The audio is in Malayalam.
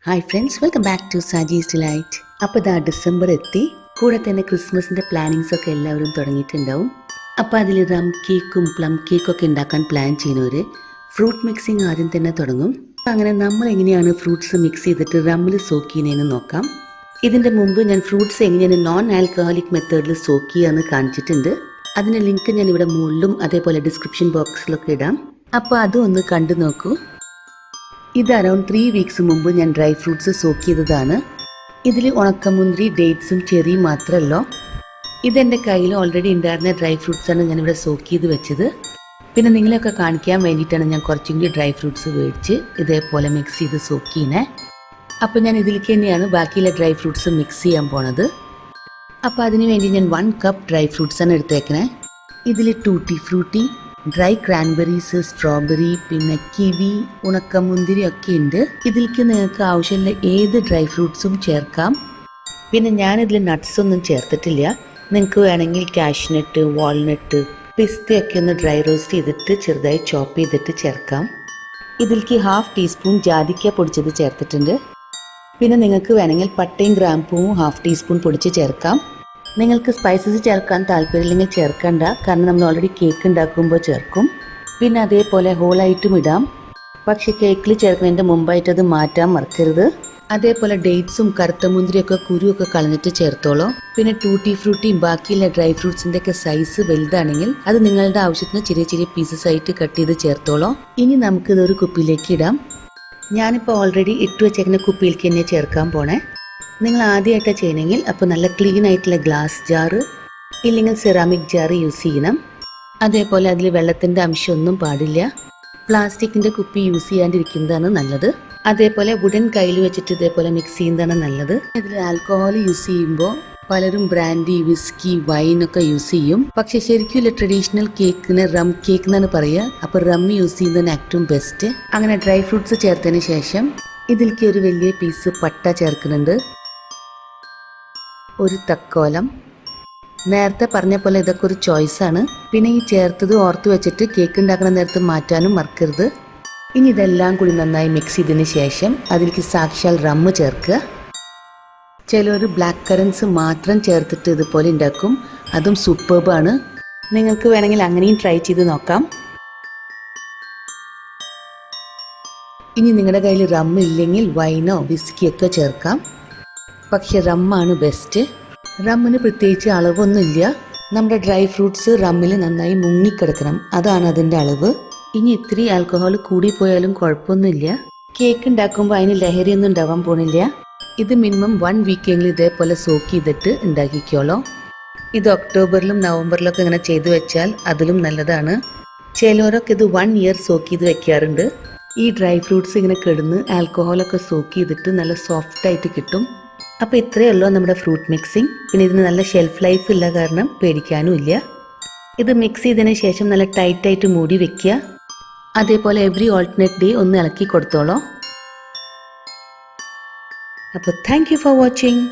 Hi friends, welcome back to Saji's delight. അപ്പോൾ ഇതാ ഡിസംബർ എത്തി. കൂടെ തന്നെ ക്രിസ്മസിൻ്റെ പ്ലാനിങ്സ് ഒക്കെ എല്ലാവരും തുടങ്ങിയിട്ടുണ്ടാവും. അപ്പോൾ അതിൽ റം കേക്കും പ്ലം കേക്കൊക്കെ ഉണ്ടാക്കാൻ പ്ലാൻ ചെയ്യുന്നവർ ഫ്രൂട്ട് മിക്സിങ് ആദ്യം തന്നെ തുടങ്ങും. അങ്ങനെ നമ്മൾ എങ്ങനെയാണ് ഫ്രൂട്ട്സ് മിക്സ് ചെയ്തിട്ട് റമ്മിൽ സോക്ക് ചെയ്യുന്നതെന്ന് നോക്കാം. ഇതിൻ്റെ മുമ്പ് ഞാൻ ഫ്രൂട്ട്സ് എങ്ങനെയാണ് നോൺ ആൽക്കഹോളിക് മെത്തേഡിൽ സോക്ക് ചെയ്യാമെന്ന് കാണിച്ചിട്ടുണ്ട്. അതിൻ്റെ ലിങ്ക് ഞാൻ ഇവിടെ മുകളിലും അതേപോലെ ഡിസ്ക്രിപ്ഷൻ ബോക്സിലൊക്കെ ഇടാം. അപ്പോൾ അതും ഒന്ന് കണ്ടു നോക്കൂ. ഇത് അറൗണ്ട് 3 വീക്സ് മുമ്പ് ഞാൻ ഡ്രൈ ഫ്രൂട്ട്സ് സോക്ക് ചെയ്തതാണ്. ഇതിൽ ഉണക്കമുന്തിരി, ഡേറ്റ്സും ചെറിയും മാത്രമല്ലോ. ഇതെൻ്റെ കയ്യിൽ ഓൾറെഡി ഉണ്ടായിരുന്ന ഡ്രൈ ഫ്രൂട്ട്സാണ് ഞാനിവിടെ സോക്ക് ചെയ്ത് വെച്ചത്. പിന്നെ നിങ്ങളെയൊക്കെ കാണിക്കാൻ വേണ്ടിയിട്ടാണ് ഞാൻ കുറച്ചും കൂടി ഡ്രൈ ഫ്രൂട്ട്സ് മേടിച്ച് ഇതേപോലെ മിക്സ് ചെയ്ത് സോക്ക് ചെയ്യണേ. അപ്പോൾ ഞാൻ ഇതിലേക്ക് തന്നെയാണ് ബാക്കിയുള്ള ഡ്രൈ ഫ്രൂട്ട്സ് മിക്സ് ചെയ്യാൻ പോണത്. അപ്പോൾ അതിന് വേണ്ടി ഞാൻ 1 കപ്പ് ഡ്രൈ ഫ്രൂട്ട്സാണ് എടുത്തേക്കണേ. ഇതിൽ tutti Frooti, dry cranberries, strawberry, പിന്നെ കിവി, ഉണക്കമുന്തിരി ഒക്കെ ഉണ്ട്. ഇതിലേക്ക് നിങ്ങൾക്ക് ആവശ്യമുള്ള ഏത് ഡ്രൈ ഫ്രൂട്ട്സും ചേർക്കാം. പിന്നെ ഞാനിതിൽ നട്ട്സ് ഒന്നും ചേർത്തിട്ടില്ല. നിങ്ങൾക്ക് വേണമെങ്കിൽ കാഷ്നട്ട്, വാൾനട്ട്, പിസ്തയൊക്കെ ഒന്ന് ഡ്രൈ റോസ്റ്റ് ചെയ്തിട്ട് ചെറുതായി ചോപ്പ് ചെയ്തിട്ട് ചേർക്കാം. ഇതിലേക്ക് 1/2 ടീസ്പൂൺ ജാതിക്ക പൊടിച്ചത് ചേർത്തിട്ടുണ്ട്. പിന്നെ നിങ്ങൾക്ക് വേണമെങ്കിൽ പട്ടയും ഗ്രാമ്പൂവും 1/2 ടീസ്പൂൺ പൊടിച്ച് ചേർക്കാം. നിങ്ങൾക്ക് സ്പൈസസ് ചേർക്കാൻ താല്പര്യമില്ലെങ്കിൽ ചേർക്കണ്ട, കാരണം നമ്മൾ ഓൾറെഡി കേക്ക് ഉണ്ടാക്കുമ്പോൾ ചേർക്കും. പിന്നെ അതേപോലെ ഹോളായിട്ടും ഇടാം, പക്ഷേ കേക്കിൽ ചേർക്കുന്നതിൻ്റെ മുമ്പായിട്ട് അത് മാറ്റാൻ മറക്കരുത്. അതേപോലെ ഡേറ്റ്സും കറുത്ത മുന്തിരിയൊക്കെ കുരുവൊക്കെ കളഞ്ഞിട്ട് ചേർത്തോളൂ. പിന്നെ ടൂട്ടി ഫ്രൂട്ടിയും ബാക്കിയുള്ള ഡ്രൈ ഫ്രൂട്ട്സിൻ്റെ ഒക്കെ സൈസ് വലുതാണെങ്കിൽ അത് നിങ്ങളുടെ ആവശ്യത്തിന് ചെറിയ ചെറിയ പീസസ് ആയിട്ട് കട്ട് ചെയ്ത് ചേർത്തോളൂ. ഇനി നമുക്കിതൊരു കുപ്പിയിലേക്ക് ഇടാം. ഞാനിപ്പോൾ ഓൾറെഡി ഇട്ട് വെച്ചേക്കുന്ന കുപ്പിയിലേക്ക് തന്നെ ചേർക്കാൻ പോണേ. നിങ്ങൾ ആദ്യമായിട്ടാണ് ചെയ്യണമെങ്കിൽ അപ്പോൾ നല്ല ക്ലീൻ ആയിട്ടുള്ള ഗ്ലാസ് ജാറ് ഇല്ലെങ്കിൽ സെറാമിക് ജാറ് യൂസ് ചെയ്യണം. അതേപോലെ അതിൽ വെള്ളത്തിൻ്റെ അംശമൊന്നും പാടില്ല. പ്ലാസ്റ്റിക്കിൻ്റെ കുപ്പി യൂസ് ചെയ്യാണ്ടിരിക്കുന്നതാണ് നല്ലത്. അതേപോലെ വുഡൻ കയ്യിൽ വെച്ചിട്ട് ഇതേപോലെ മിക്സ് ചെയ്യുന്നതാണ് നല്ലത്. ഇതിൽ ആൽക്കഹോൾ യൂസ് ചെയ്യുമ്പോൾ പലരും ബ്രാൻഡി, വിസ്കി, വൈനൊക്കെ യൂസ് ചെയ്യും. പക്ഷെ ശരിക്കും ട്രഡീഷണൽ കേക്കിന് റം കേക്ക് എന്നാണ് പറയുക. അപ്പോൾ റം യൂസ് ചെയ്യുന്നതാണ് ഏറ്റവും ബെസ്റ്റ്. അങ്ങനെ ഡ്രൈ ഫ്രൂട്ട്സ് ചേർത്തതിന് ശേഷം ഇതിലേക്ക് ഒരു വലിയ പീസ് പട്ട ചേർക്കുന്നുണ്ട്, ഒരു തക്കോലം. നേരത്തെ പറഞ്ഞ പോലെ ഇതൊക്കെ ഒരു ചോയ്സാണ്. പിന്നെ ഈ ചേർത്തത് ഓർത്ത് വെച്ചിട്ട് കേക്ക് ഉണ്ടാക്കുന്ന നേരത്ത് മാറ്റാനും മറക്കരുത്. ഇനി ഇതെല്ലാം കൂടി നന്നായി മിക്സ് ചെയ്തതിന് ശേഷം അതിലേക്ക് സാക്ഷാൽ റമ്മ് ചേർക്കുക. ചിലർ ബ്ലാക്ക് കറൻസ് മാത്രം ചേർത്തിട്ട് ഇതുപോലെ ഉണ്ടാക്കും, അതും സൂപ്പർബാണ്. നിങ്ങൾക്ക് വേണമെങ്കിൽ അങ്ങനെയും ട്രൈ ചെയ്ത് നോക്കാം. ഇനി നിങ്ങളുടെ കയ്യിൽ റമ്മ് ഇല്ലെങ്കിൽ വൈനോ വിസ്കിയൊക്കെ ചേർക്കാം, പക്ഷെ റമ്മാണ് ബെസ്റ്റ്. റമ്മിന് പ്രത്യേകിച്ച് അളവൊന്നുമില്ല. നമ്മുടെ ഡ്രൈ ഫ്രൂട്ട്സ് റമ്മിൽ നന്നായി മുങ്ങിക്കിടക്കണം, അതാണ് അതിൻ്റെ അളവ്. ഇനി ഇത്തിരി ആൽക്കഹോൾ കൂടിപ്പോയാലും കുഴപ്പമൊന്നുമില്ല. കേക്ക് ഉണ്ടാക്കുമ്പോൾ അതിന് ലഹരിയൊന്നും ഉണ്ടാവാൻ പോണില്ല. ഇത് മിനിമം 1 വീക്കെങ്കിലും ഇതേപോലെ സോക്ക് ചെയ്തിട്ട് ഉണ്ടാക്കിക്കോളൂ. ഇത് ഒക്ടോബറിലും നവംബറിലൊക്കെ ഇങ്ങനെ ചെയ്തു വെച്ചാൽ അതിലും നല്ലതാണ്. ചിലരൊക്കെ ഇത് 1 ഇയർ സോക്ക് ചെയ്ത് വെക്കാറുണ്ട്. ഈ ഡ്രൈ ഫ്രൂട്ട്സ് ഇങ്ങനെ കിടന്ന് ആൽക്കഹോളൊക്കെ സോക്ക് ചെയ്തിട്ട് നല്ല സോഫ്റ്റായിട്ട് കിട്ടും. അപ്പോൾ ഇത്രയേ ഉള്ളൂ നമ്മുടെ ഫ്രൂട്ട് മിക്സിങ്. പിന്നെ ഇതിന് നല്ല ഷെൽഫ് ലൈഫ് ഇല്ല, കാരണം പേടിക്കാനും ഇല്ല. ഇത് മിക്സ് ചെയ്തതിന് ശേഷം നല്ല ടൈറ്റായിട്ട് മൂടി വെക്കുക. അതേപോലെ എവറി ഓൾട്ടർനേറ്റ് ഡേ ഒന്ന് ഇളക്കി കൊടുത്തോളൂ. അപ്പോൾ താങ്ക് യു ഫോർ വാച്ചിങ്.